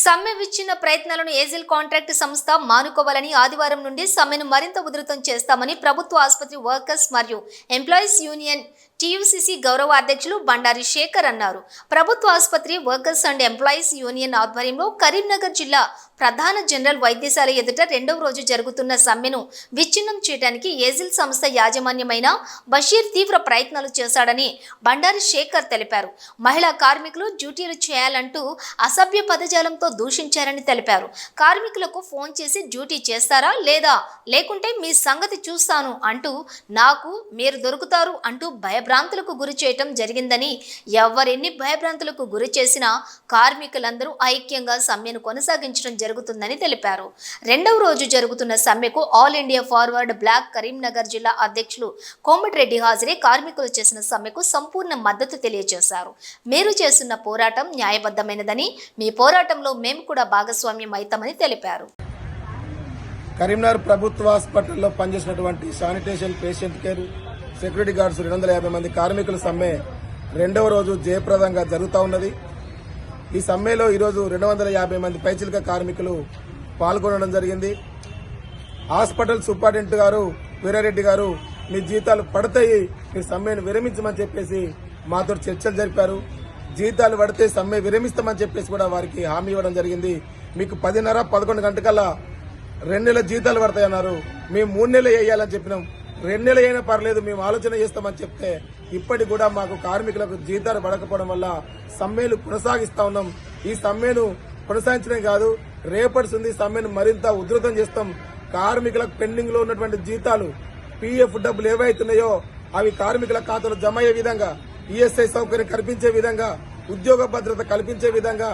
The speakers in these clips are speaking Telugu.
సమ్మె విచ్ఛిన్న ప్రయత్నాలను ఏజిల్ కాంట్రాక్ట్ సంస్థ మానుకోవాలని ఆదివారం నుండి సమ్మెను మరింత ఉధృతం చేస్తామని ప్రభుత్వ ఆసుపత్రి వర్కర్స్ మరియు ఎంప్లాయీస్ యూనియన్ టీయూసీసీ గౌరవ అధ్యక్షులు బండారి శేఖర్ అన్నారు. ప్రభుత్వ ఆసుపత్రి వర్కర్స్ అండ్ ఎంప్లాయీస్ యూనియన్ ఆధ్వర్యంలో కరీంనగర్ జిల్లా ప్రధాన జనరల్ వైద్యశాల ఎదుట రెండవ రోజు జరుగుతున్న సమ్మెను విచ్ఛిన్నం చేయడానికి ఏజిల్ సంస్థ యాజమాన్యమైన బషీర్ తీవ్ర ప్రయత్నాలు చేశాడని బండారి శేఖర్ తెలిపారు. మహిళా కార్మికులు డ్యూటీలు చేయాలంటూ అసభ్య పదజాలంతో దూషించారని తెలిపారు. కార్మికులకు ఫోన్ చేసి డ్యూటీ చేస్తారా లేదా లేకుంటే మీ సంగతి చూస్తాను అంటూ నాకు మీరు దొరుకుతారు అంటూ భయభ్రాంతులకు గురి చేయటం జరిగిందని, ఎవరెన్ని భయభ్రాంతులకు గురి చేసినా కార్మికులందరూ ఐక్యంగా సమ్మెను కొనసాగించడం జరుగుతుందని తెలిపారు. రెండవ రోజు జరుగుతున్న సమ్మెకు all India forward bloc Karimnagar జిల్లా అధ్యక్షులు కోమటిరెడ్డి హాజరై కార్మికులు చేసిన సమ్మెకు సంపూర్ణ మద్దతు తెలియజేశారు. మీరు చేస్తున్న పోరాటం న్యాయబద్ధమైనదని, మీ పోరాటంలో మేము కూడా భాగస్వామ్యం అవుతామని తెలిపారు. కరీంనగర్ ప్రభుత్వ హాస్పిటల్లో పనిచేసినటువంటి sanitation, patient care, security guards 250 మంది కార్మికుల సమ్మె రెండవ రోజు జయప్రదంగా జరుగుతూ ఉన్నది. ఈ సమ్మెలో ఈరోజు 250 మంది పైచిలుక కార్మికులు పాల్గొనడం జరిగింది. హాస్పిటల్ సూపరింటెండెంట్ గారు వీరారెడ్డి గారు మీ జీతాలు పడతాయి, మీరు సమ్మెను విరమించమని చెప్పేసి మాతో చర్చలు జరిపారు. జీతాలు పడితే సమ్మె విరమిస్తామని చెప్పేసి కూడా వారికి హామీ ఇవ్వడం జరిగింది. మీకు 10:30-11 గంటకల్లా 2 నెలల జీతాలు పడతాయన్నారు. మేము 3 నెలలు వేయాలని చెప్పినాం. 2 నెలలు అయినా పర్లేదు, మేము ఆలోచన చేస్తామని చెప్తే ఇప్పటికి కూడా మాకు కార్మికులకు జీతాలు పడకపోవడం వల్ల సమ్మెలు కొనసాగిస్తా ఉన్నాం. ఈ సమ్మెను కొనసాగించడం కాదు, రేపటి సమ్మెను మరింత ఉధృతం చేస్తాం. కార్మికులకు పెండింగ్ లో ఉన్నటువంటి జీతాలు, పీఎఫ్ డబ్బులు ఏవైతున్నాయో అవి కార్మికుల ఖాతాలో జమ అయ్యే విధంగా, ఈఎస్ఐ సౌకర్యం కల్పించే విధంగా, ఉద్యోగ భద్రత కల్పించే విధంగా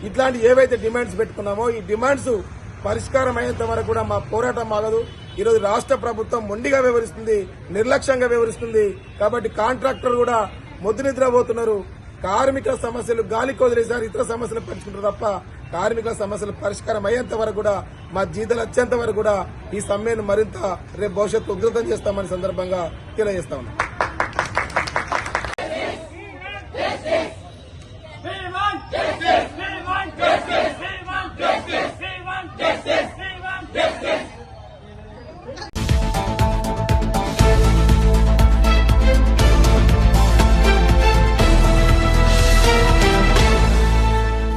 ఇట్లాంటి ఏవైతే డిమాండ్స్ పెట్టుకున్నామో ఈ డిమాండ్స్ పరిష్కారం అయ్యేంత వరకు కూడా మా పోరాటం ఆగదు. ఈరోజు రాష్ట్ర ప్రభుత్వం మొండిగా వ్యవహరిస్తుంది, నిర్లక్ష్యంగా వ్యవహరిస్తుంది. కాబట్టి కాంట్రాక్టర్లు కూడా మొద్దు నిద్రపోతున్నారు. కార్మికుల సమస్యలు గాలికి వదిలేసారి ఇతర సమస్యలు పరిష్కరించారు తప్ప కార్మికుల సమస్యలు పరిష్కారం అయ్యేంత వరకు కూడా, మా జీతాలు వచ్చేంత వరకు కూడా ఈ సమ్మెను మరింత రేపు భవిష్యత్తు ఉధృతం చేస్తామని సందర్భంగా తెలియజేస్తా ఉన్నాం.